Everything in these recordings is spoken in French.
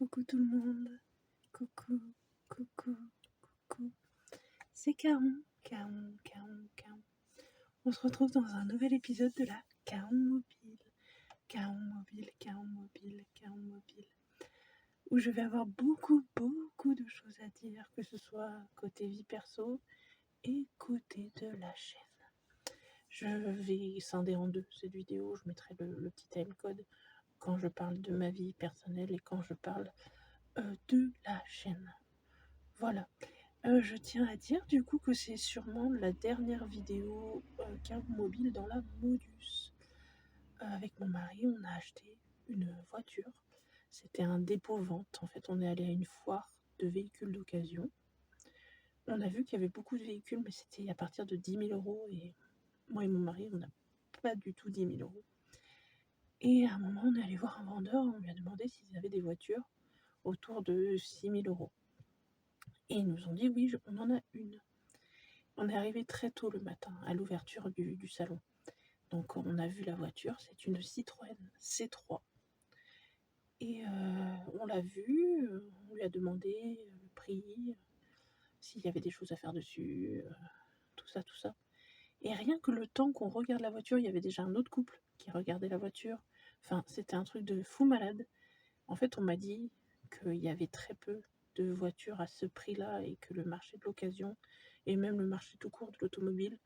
Coucou tout le monde, coucou, coucou, coucou. C'est Caron. On se retrouve dans un nouvel épisode de la Caron Mobile. Caron Mobile. Où je vais avoir beaucoup de choses à dire, que ce soit côté vie perso et côté de la chaîne. Je vais scinder en deux cette vidéo, je mettrai le petit timecode quand je parle de ma vie personnelle et quand je parle de la chaîne. Voilà. Je tiens à dire du coup que c'est sûrement la dernière vidéo Caron Mobile dans la Modus. Avec mon mari, on a acheté une voiture. C'était un dépôt-vente. En fait, on est allé à une foire de véhicules d'occasion. On a vu qu'il y avait beaucoup de véhicules, mais c'était à partir de 10 000 euros. Et moi et mon mari, on n'a pas du tout 10 000 euros. Et à un moment, on est allé voir un vendeur. On lui a demandé s'ils avaient des voitures autour de 6 000 euros. Et ils nous ont dit oui, on en a une. On est arrivé très tôt le matin à l'ouverture du salon. Donc on a vu la voiture, c'est une Citroën C3. Et on l'a vue, on lui a demandé le prix, s'il y avait des choses à faire dessus, tout ça. Et rien que le temps qu'on regarde la voiture, il y avait déjà un autre couple qui regardait la voiture. Enfin, c'était un truc de fou malade. En fait, on m'a dit qu'il y avait très peu de voitures à ce prix-là et que le marché de l'occasion et même le marché tout court de l'automobile,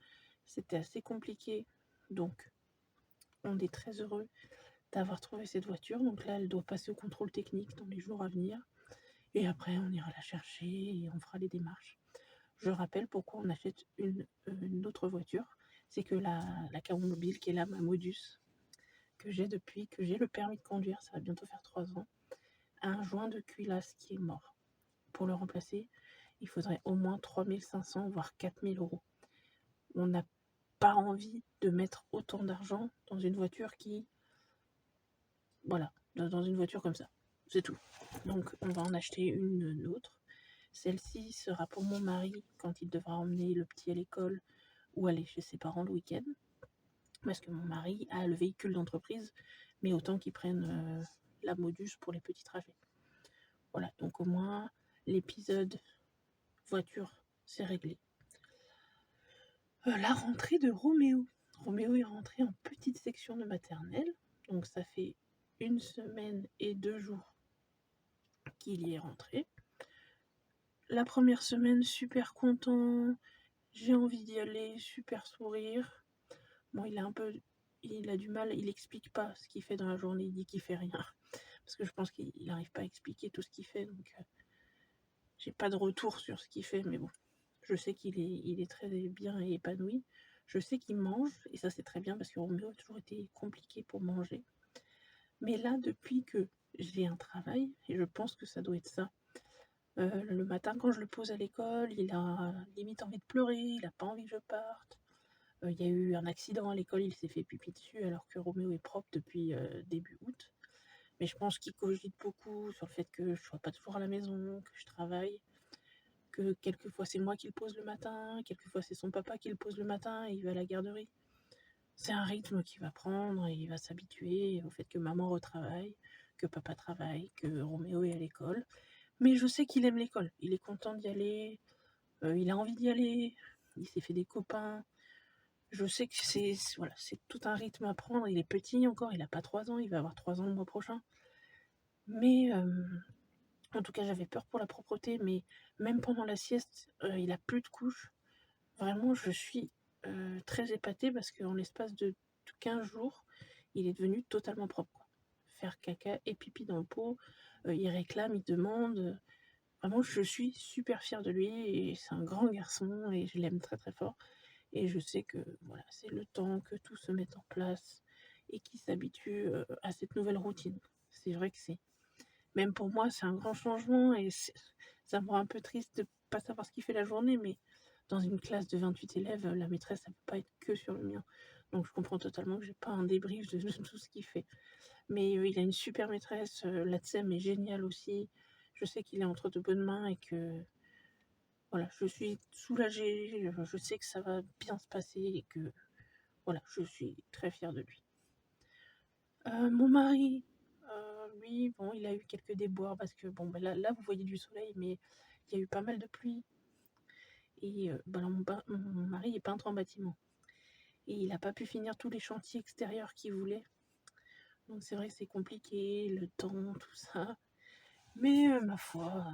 c'était assez compliqué. Donc, on est très heureux d'avoir trouvé cette voiture. Donc là, elle doit passer au contrôle technique dans les jours à venir. Et après, on ira la chercher et on fera les démarches. Je rappelle pourquoi on achète une autre voiture. C'est que la Caron Mobile, qui est là, ma Modus, que j'ai depuis que j'ai le permis de conduire, ça va bientôt faire 3 ans, a un joint de culasse qui est mort. Pour le remplacer, il faudrait au moins 3 500 voire 4 000 euros. On n'a pas envie de mettre autant d'argent dans une voiture qui... Voilà, dans une voiture comme ça. C'est tout. Donc on va en acheter une autre. Celle-ci sera pour mon mari quand il devra emmener le petit à l'école ou aller chez ses parents le week-end. Parce que mon mari a le véhicule d'entreprise, mais autant qu'il prenne la Modus pour les petits trajets. Voilà, donc au moins l'épisode voiture, c'est réglé. La rentrée de Roméo. Roméo est rentré en petite section de maternelle, donc ça fait 1 semaine et 2 jours qu'il y est rentré. La première semaine, super content, j'ai envie d'y aller, super sourire. Bon, il a du mal, il explique pas ce qu'il fait dans la journée, il dit qu'il fait rien. Parce que je pense qu'il n'arrive pas à expliquer tout ce qu'il fait, donc j'ai pas de retour sur ce qu'il fait, mais bon, je sais qu'il est très bien et épanoui. Je sais qu'il mange, et ça c'est très bien parce que Roméo a toujours été compliqué pour manger. Mais là, depuis que j'ai un travail, et je pense que ça doit être ça, le matin quand je le pose à l'école, il a limite envie de pleurer, il n'a pas envie que je parte. Il y a eu un accident à l'école, il s'est fait pipi dessus alors que Roméo est propre depuis début août. Mais je pense qu'il cogite beaucoup sur le fait que je ne sois pas toujours à la maison, que je travaille, que quelquefois c'est moi qui le pose le matin, quelquefois c'est son papa qui le pose le matin et il va à la garderie. C'est un rythme qu'il va prendre et il va s'habituer au fait que maman retravaille, que papa travaille, que Roméo est à l'école. Mais je sais qu'il aime l'école, il est content d'y aller, il a envie d'y aller, il s'est fait des copains. Je sais que c'est tout un rythme à prendre. Il est petit encore, il n'a pas 3 ans, il va avoir 3 ans le mois prochain. Mais en tout cas, j'avais peur pour la propreté, mais même pendant la sieste, il a plus de couches. Vraiment, je suis très épatée parce qu'en l'espace de 15 jours, il est devenu totalement propre, quoi. Faire caca et pipi dans le pot, il réclame, il demande. Vraiment, je suis super fière de lui et c'est un grand garçon et je l'aime très très fort. Et je sais que voilà, c'est le temps que tout se mette en place et qu'il s'habitue à cette nouvelle routine. C'est vrai que c'est... Même pour moi, c'est un grand changement et ça me rend un peu triste de ne pas savoir ce qu'il fait la journée, mais dans une classe de 28 élèves, la maîtresse, ça ne peut pas être que sur le mien. Donc je comprends totalement que j'ai pas un débrief de tout ce qu'il fait. Mais il a une super maîtresse, la TSEM est géniale aussi. Je sais qu'il est entre de bonnes mains et que voilà, je suis soulagée, je sais que ça va bien se passer et que voilà, je suis très fière de lui. Mon mari, aujourd'hui, bon, il a eu quelques déboires parce que, bon, bah, là, vous voyez du soleil, mais il y a eu pas mal de pluie. Et bah, alors mon mari est peintre en bâtiment et il n'a pas pu finir tous les chantiers extérieurs qu'il voulait. Donc c'est vrai que c'est compliqué, le temps, tout ça. Mais ma foi,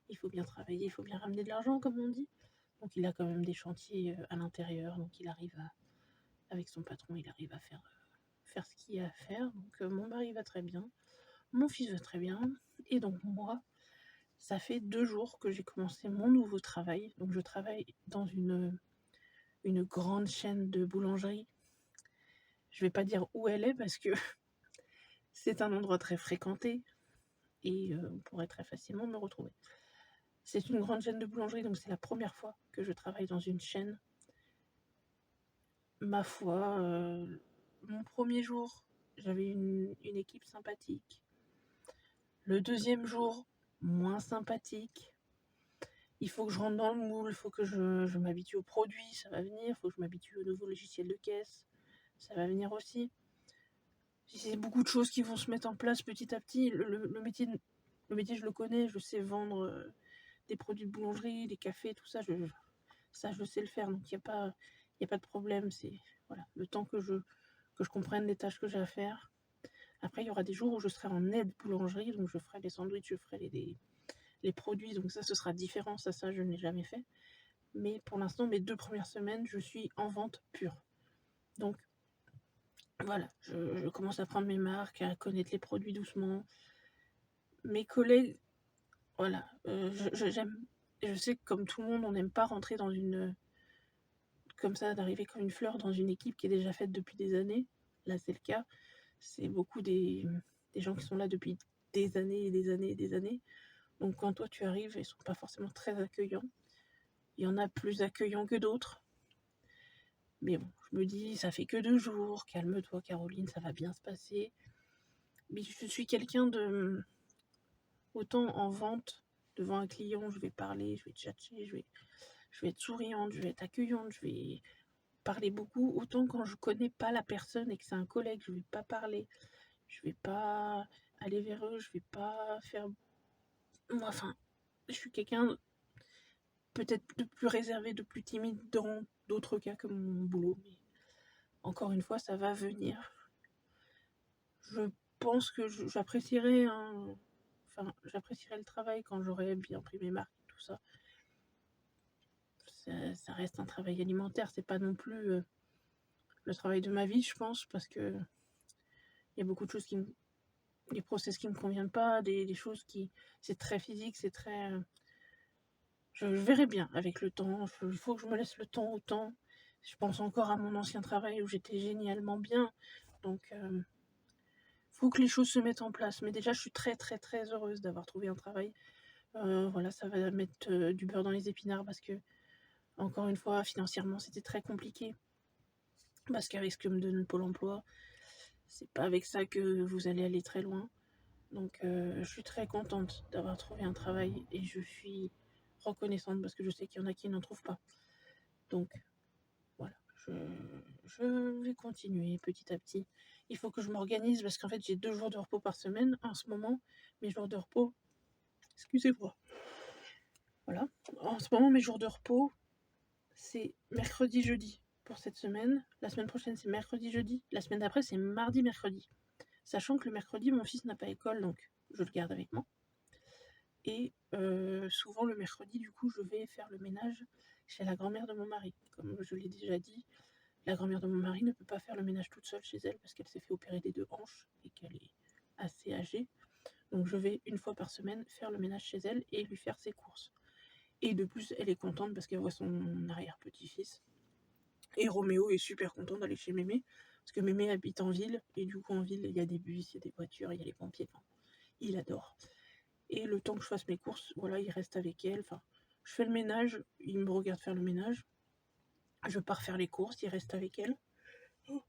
il faut bien travailler, il faut bien ramener de l'argent, comme on dit. Donc il a quand même des chantiers à l'intérieur, donc il arrive avec son patron, il arrive à faire ce qu'il y a à faire. Donc mon mari va très bien, mon fils va très bien, et donc moi, ça fait 2 jours que j'ai commencé mon nouveau travail. Donc je travaille dans une grande chaîne de boulangerie. Je vais pas dire où elle est parce que c'est un endroit très fréquenté et on pourrait très facilement me retrouver. C'est une grande chaîne de boulangerie, donc c'est la première fois que je travaille dans une chaîne. Ma foi, mon premier jour, j'avais une équipe sympathique. Le deuxième jour, moins sympathique. Il faut que je rentre dans le moule, il faut que je m'habitue aux produits, ça va venir. Il faut que je m'habitue au nouveau logiciel de caisse, ça va venir aussi. C'est beaucoup de choses qui vont se mettre en place petit à petit. Le métier, je le connais, je sais vendre des produits de boulangerie, des cafés, tout ça, je sais le faire. Donc il n'y a pas de problème. C'est voilà, le temps que je comprenne les tâches que j'ai à faire. Après, il y aura des jours où je serai en aide boulangerie, donc je ferai les sandwichs, je ferai les produits, donc ça, ce sera différent, ça, je ne l'ai jamais fait. Mais pour l'instant, mes 2 premières semaines, je suis en vente pure. Donc, voilà, je commence à prendre mes marques, à connaître les produits doucement. Mes collègues, voilà, j'aime, je sais que comme tout le monde, on n'aime pas rentrer dans comme ça, d'arriver comme une fleur dans une équipe qui est déjà faite depuis des années. Là, c'est le cas. C'est beaucoup des gens qui sont là depuis des années et des années et des années. Donc quand toi tu arrives, ils sont pas forcément très accueillants. Il y en a plus accueillants que d'autres. Mais bon, je me dis, ça fait que 2 jours, calme-toi Caroline, ça va bien se passer. Mais je suis quelqu'un de... Autant en vente, devant un client, je vais parler, je vais tchatcher, je vais être souriante, je vais être accueillante, je vais parler beaucoup. Autant quand je connais pas la personne et que c'est un collègue, je vais pas parler. Je vais pas aller vers eux, je vais pas faire... Enfin, je suis quelqu'un peut-être de plus réservé, de plus timide dans d'autres cas que mon boulot. Mais encore une fois, ça va venir. Je pense que j'apprécierais j'apprécierais le travail quand j'aurai bien pris mes marques et tout ça. Ça reste un travail alimentaire, c'est pas non plus le travail de ma vie, je pense, parce que il y a beaucoup de choses des process qui me conviennent pas, des choses qui... C'est très physique, c'est très... Je verrai bien avec le temps, il faut que je me laisse le temps au temps. Je pense encore à mon ancien travail où j'étais génialement bien, donc faut que les choses se mettent en place. Mais déjà, je suis très très très heureuse d'avoir trouvé un travail. Voilà, ça va mettre du beurre dans les épinards parce que, encore une fois, financièrement, c'était très compliqué. Parce qu'avec ce que me donne Pôle emploi, c'est pas avec ça que vous allez aller très loin. Donc, je suis très contente d'avoir trouvé un travail et je suis reconnaissante parce que je sais qu'il y en a qui n'en trouvent pas. Donc, voilà, je vais continuer petit à petit. Il faut que je m'organise parce qu'en fait, j'ai 2 jours de repos par semaine en ce moment. Mes jours de repos, excusez-moi. Voilà, en ce moment, mes jours de repos, c'est mercredi, jeudi pour cette semaine. La semaine prochaine, c'est mercredi, jeudi. La semaine d'après, c'est mardi, mercredi. Sachant que le mercredi, mon fils n'a pas école, donc je le garde avec moi. Et souvent, le mercredi, du coup, je vais faire le ménage chez la grand-mère de mon mari. Comme je l'ai déjà dit, la grand-mère de mon mari ne peut pas faire le ménage toute seule chez elle parce qu'elle s'est fait opérer des 2 hanches et qu'elle est assez âgée. Donc je vais 1 fois par semaine faire le ménage chez elle et lui faire ses courses. Et de plus, elle est contente parce qu'elle voit son arrière-petit-fils. Et Roméo est super content d'aller chez Mémé, parce que Mémé habite en ville, et du coup en ville, il y a des bus, il y a des voitures, il y a les pompiers, enfin, il adore. Et le temps que je fasse mes courses, voilà, il reste avec elle, enfin, je fais le ménage, il me regarde faire le ménage, je pars faire les courses, il reste avec elle. Oh,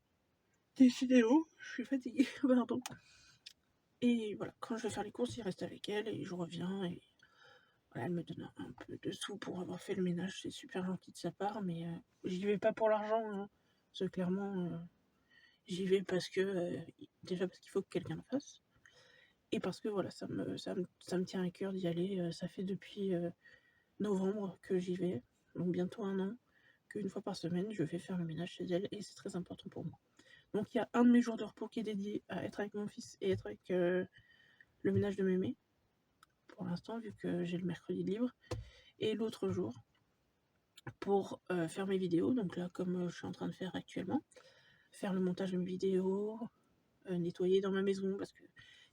décidément, je suis fatiguée, pardon. Et voilà, quand je vais faire les courses, il reste avec elle, et je reviens, et voilà, elle me donne un peu de sous pour avoir fait le ménage, c'est super gentil de sa part, mais j'y vais pas pour l'argent, hein. Parce que clairement, j'y vais parce que déjà parce qu'il faut que quelqu'un le fasse, et parce que voilà, ça me tient à cœur d'y aller. Ça fait depuis novembre que j'y vais, donc bientôt 1 an, qu'une fois par semaine, je vais faire le ménage chez elle et c'est très important pour moi. Donc il y a un de mes jours de repos qui est dédié à être avec mon fils et être avec le ménage de mémé, pour l'instant, vu que j'ai le mercredi de libre, et l'autre jour pour faire mes vidéos, donc là, comme je suis en train de faire actuellement, faire le montage de mes vidéos, nettoyer dans ma maison, parce que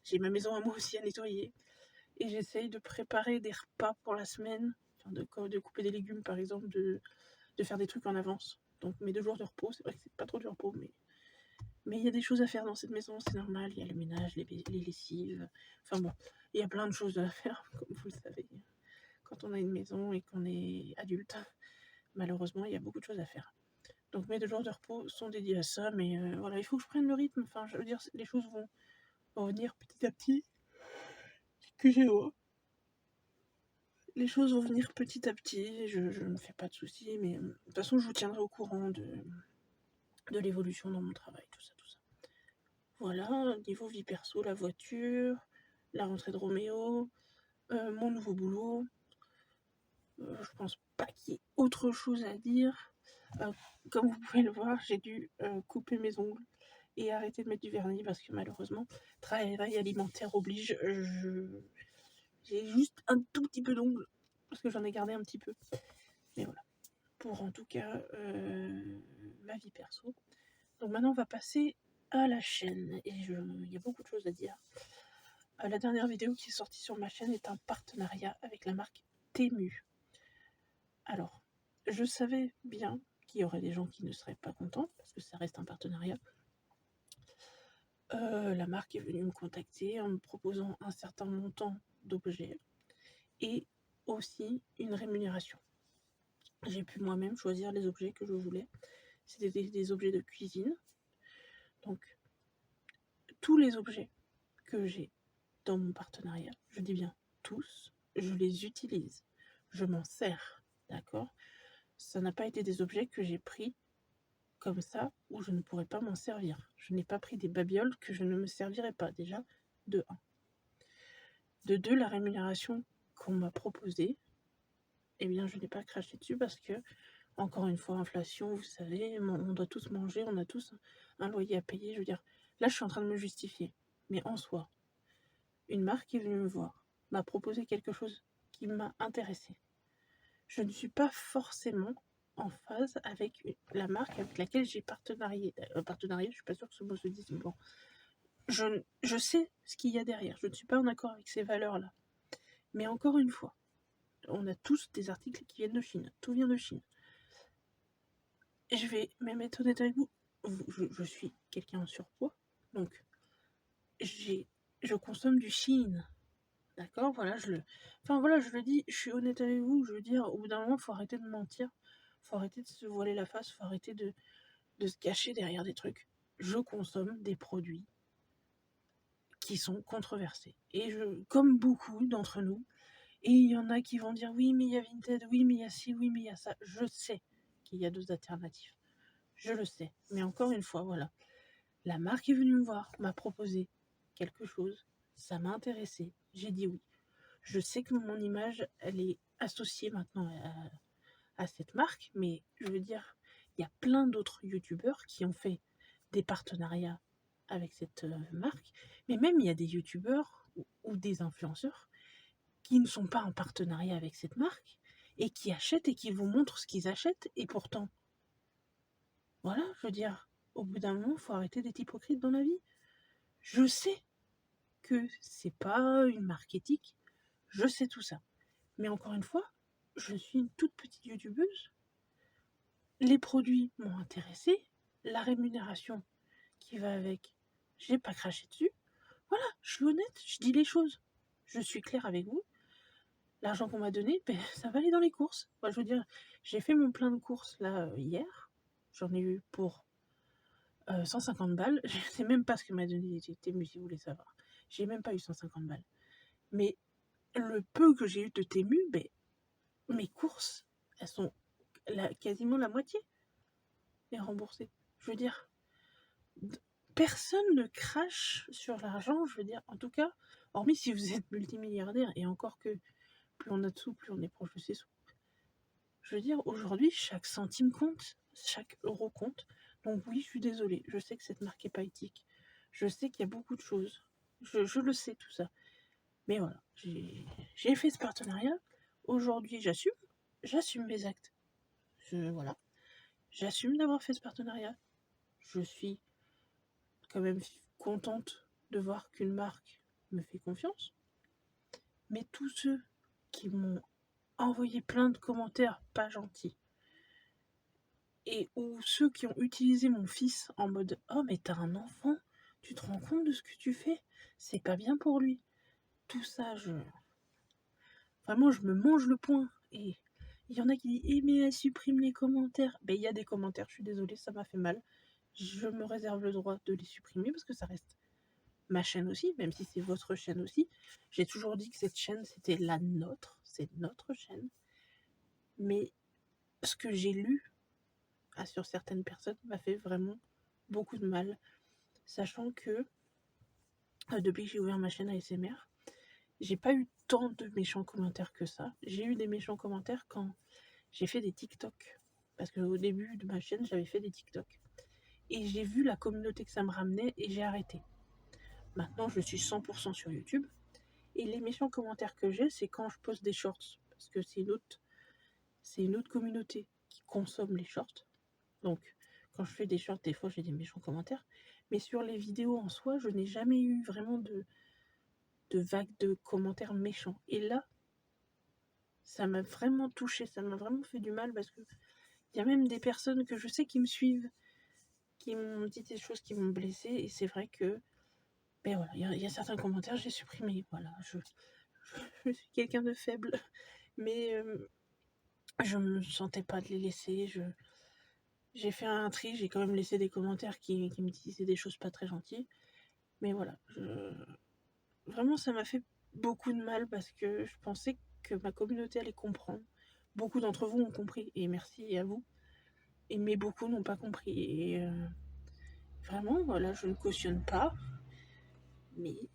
j'ai ma maison à moi aussi à nettoyer, et j'essaye de préparer des repas pour la semaine, enfin de couper des légumes par exemple, de faire des trucs en avance. Donc mes 2 jours de repos, c'est vrai que c'est pas trop du repos, mais il y a des choses à faire dans cette maison, c'est normal, il y a le ménage, les lessives, enfin bon, il y a plein de choses à faire, comme vous le savez, quand on a une maison et qu'on est adulte. Malheureusement, il y a beaucoup de choses à faire. Donc mes 2 jours de repos sont dédiés à ça, mais voilà, il faut que je prenne le rythme. Enfin, je veux dire, les choses vont venir petit à petit. Que j'ai Les choses vont venir petit à petit. Je me fais pas de soucis, mais de toute façon, je vous tiendrai au courant de l'évolution dans mon travail, tout ça, tout ça. Voilà, niveau vie perso, la voiture, la rentrée de Roméo, mon nouveau boulot. Je pense pas qu'il y ait autre chose à dire. Comme vous pouvez le voir, j'ai dû couper mes ongles et arrêter de mettre du vernis parce que malheureusement, travail alimentaire oblige, j'ai juste un tout petit peu d'ongles parce que j'en ai gardé un petit peu. Mais voilà, pour en tout cas ma vie perso. Donc maintenant, on va passer à la chaîne et il y a beaucoup de choses à dire. La dernière vidéo qui est sortie sur ma chaîne est un partenariat avec la marque Temu. Alors, je savais bien qu'il y aurait des gens qui ne seraient pas contents parce que ça reste un partenariat. La marque est venue me contacter en me proposant un certain montant d'objets et aussi une rémunération. J'ai pu moi-même choisir les objets que je voulais. C'était des objets de cuisine. Donc, tous les objets que j'ai dans mon partenariat, je dis bien tous, je les utilise. Je m'en sers, d'accord? Ça n'a pas été des objets que j'ai pris comme ça où je ne pourrais pas m'en servir. Je n'ai pas pris des babioles que je ne me servirais pas, déjà, de 1. De 2, la rémunération qu'on m'a proposée, eh bien, je n'ai pas craché dessus parce que, encore une fois, inflation, vous savez, on doit tous manger, on a tous un loyer à payer. Je veux dire, là, je suis en train de me justifier. Mais en soi, une marque est venue me voir, m'a proposé quelque chose qui m'a intéressée. Je ne suis pas forcément en phase avec la marque avec laquelle j'ai partenarié. Partenariat, je suis pas sûre que ce mot se dise, mais bon. Je sais ce qu'il y a derrière. Je ne suis pas en accord avec ces valeurs-là. Mais encore une fois, on a tous des articles qui viennent de Chine. Tout vient de Chine. Et je vais même être honnête avec vous. Je suis quelqu'un en surpoids. Donc, je consomme du Chine. D'accord, voilà, je le dis, je suis honnête avec vous, je veux dire, au bout d'un moment, il faut arrêter de mentir, faut arrêter de se voiler la face, faut arrêter de se cacher derrière des trucs. Je consomme des produits qui sont controversés. Et comme beaucoup d'entre nous, et il y en a qui vont dire oui, mais il y a Vinted, oui, mais il y a ci, oui, mais il y a ça. Je sais qu'il y a 2 alternatives. Je le sais. Mais encore une fois, voilà. La marque est venue me voir, m'a proposé quelque chose, ça m'a intéressé, j'ai dit oui. Je sais que mon image, elle est associée maintenant à cette marque, mais je veux dire, il y a plein d'autres youtubeurs qui ont fait des partenariats avec cette marque, mais même il y a des youtubeurs ou des influenceurs qui ne sont pas en partenariat avec cette marque et qui achètent et qui vous montrent ce qu'ils achètent, et pourtant, voilà, je veux dire, au bout d'un moment, il faut arrêter d'être hypocrite dans la vie. Je sais que c'est pas une marque éthique, je sais tout ça. Mais encore une fois, je suis une toute petite youtubeuse. Les produits m'ont intéressée, la rémunération qui va avec, j'ai pas craché dessus. Voilà, je suis honnête, je dis les choses. Je suis claire avec vous. L'argent qu'on m'a donné, ben, ça va aller dans les courses. Moi, je veux dire, j'ai fait mon plein de courses là hier. J'en ai eu pour 150 balles. Je sais même pas ce que m'a donné Temu, si vous voulez savoir. J'ai même pas eu 150 balles. Mais le peu que j'ai eu de Temu, ben, mes courses, elles sont quasiment la moitié est remboursée. Je veux dire, personne ne crache sur l'argent. Je veux dire, en tout cas, Hormis si vous êtes multimilliardaire, et encore que plus on a de sous, plus on est proche de ses sous. Je veux dire, aujourd'hui, chaque centime compte, chaque euro compte. Donc oui, je suis désolée, je sais que cette marque n'est pas éthique. Je sais qu'il y a beaucoup de choses. Je le sais, tout ça. Mais voilà, j'ai fait ce partenariat. Aujourd'hui, j'assume mes actes. Voilà, j'assume d'avoir fait ce partenariat. Je suis quand même contente de voir qu'une marque me fait confiance. Mais tous ceux qui m'ont envoyé plein de commentaires pas gentils, et ou ceux qui ont utilisé mon fils en mode « Oh mais t'as un enfant, tu te rends compte de ce que tu fais? C'est pas bien pour lui. » Tout ça, vraiment, je me mange le poing. Et il y en a qui disent « Eh mais elle supprime les commentaires. » Ben il y a des commentaires, je suis désolée, ça m'a fait mal. Je me réserve le droit de les supprimer parce que ça reste ma chaîne aussi, même si c'est votre chaîne aussi. J'ai toujours dit que cette chaîne, c'était la nôtre, c'est notre chaîne. Mais ce que j'ai lu sur certaines personnes m'a fait vraiment beaucoup de mal, sachant que depuis que j'ai ouvert ma chaîne ASMR, j'ai pas eu tant de méchants commentaires que ça. J'ai eu des méchants commentaires quand j'ai fait des TikTok, parce qu'au début de ma chaîne, j'avais fait des TikTok. Et j'ai vu la communauté que ça me ramenait et j'ai arrêté. Maintenant, je suis 100% sur YouTube. Et les méchants commentaires que j'ai, c'est quand je poste des shorts, parce que c'est une autre communauté qui consomme les shorts. Donc, quand je fais des shorts, des fois, j'ai des méchants commentaires. Mais sur les vidéos en soi, je n'ai jamais eu vraiment de vagues de commentaires méchants. Et là, ça m'a vraiment touchée, ça m'a vraiment fait du mal parce que il y a même des personnes que je sais qui me suivent, qui m'ont dit des choses qui m'ont blessée. Et c'est vrai que, ben voilà, il y a certains commentaires, j'ai supprimé. Voilà, je suis quelqu'un de faible. Mais je me sentais pas de les laisser. J'ai fait un tri, j'ai quand même laissé des commentaires qui me disaient des choses pas très gentilles. Mais voilà, vraiment, ça m'a fait beaucoup de mal parce que je pensais que ma communauté allait comprendre. Beaucoup d'entre vous ont compris, et merci à vous. Mais beaucoup n'ont pas compris. Et vraiment, voilà, je ne cautionne pas, mais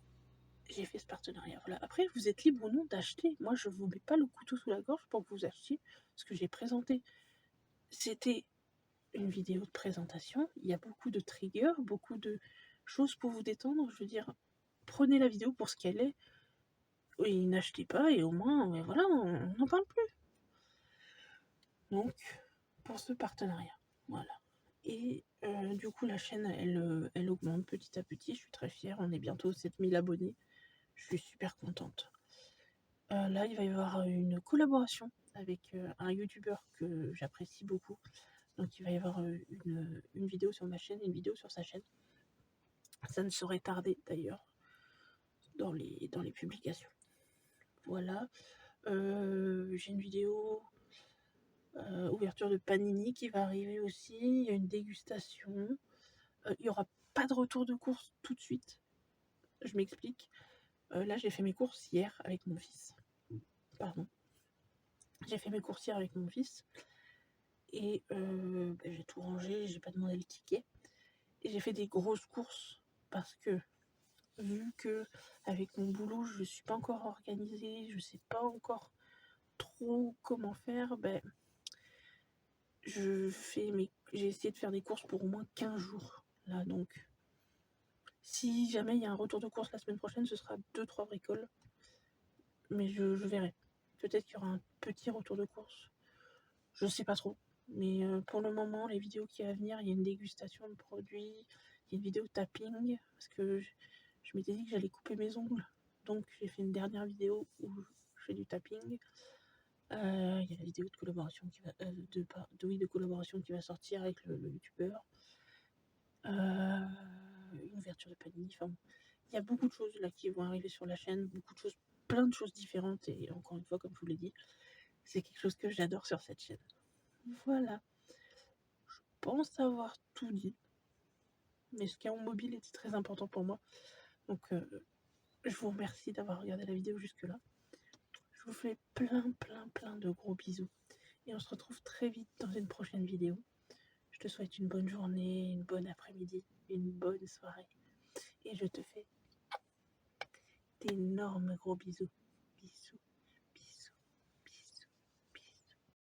j'ai fait ce partenariat. Voilà. Après, vous êtes libre ou non d'acheter. Moi, je ne vous mets pas le couteau sous la gorge pour que vous achetiez ce que j'ai présenté. C'était une vidéo de présentation. Il y a beaucoup de triggers, beaucoup de choses pour vous détendre. Je veux dire, prenez la vidéo pour ce qu'elle est. Oui, n'achetez pas et au moins, voilà, on n'en parle plus. Donc, pour ce partenariat, voilà. Et du coup, la chaîne, elle augmente petit à petit. Je suis très fière. On est bientôt 7000 abonnés. Je suis super contente. Là, il va y avoir une collaboration avec un youtubeur que j'apprécie beaucoup. Donc, il va y avoir une vidéo sur ma chaîne et une vidéo sur sa chaîne. Ça ne saurait tarder d'ailleurs dans les publications. Voilà. J'ai une vidéo ouverture de panini qui va arriver aussi. Il y a une dégustation. Il n'y aura pas de retour de course tout de suite. Je m'explique. Là, j'ai fait mes courses hier avec mon fils. Pardon. J'ai fait mes courses hier avec mon fils. Et j'ai tout rangé. J'ai pas demandé le ticket. Et j'ai fait des grosses courses parce que vu que avec mon boulot, je suis pas encore organisée, je sais pas encore trop comment faire, j'ai essayé de faire des courses pour au moins 15 jours. Là, donc, si jamais il y a un retour de course la semaine prochaine, ce sera 2-3 bricoles. Mais je verrai. Peut-être qu'il y aura un petit retour de course. Je sais pas trop. Mais pour le moment, les vidéos qui vont venir, il y a une dégustation de produits, il y a une vidéo tapping, parce que je m'étais dit que j'allais couper mes ongles. Donc j'ai fait une dernière vidéo où je fais du tapping. Il y a la vidéo de collaboration qui va, de collaboration qui va sortir avec le youtubeur. Une ouverture de panini. Enfin, il y a beaucoup de choses là qui vont arriver sur la chaîne, beaucoup de choses, plein de choses différentes. Et encore une fois, comme je vous l'ai dit, c'est quelque chose que j'adore sur cette chaîne. Voilà. Je pense avoir tout dit. Mais ce cas en mobile était très important pour moi. Donc, je vous remercie d'avoir regardé la vidéo jusque-là. Je vous fais plein de gros bisous. Et on se retrouve très vite dans une prochaine vidéo. Je te souhaite une bonne journée, une bonne après-midi, une bonne soirée. Et je te fais d'énormes gros bisous. Bisous.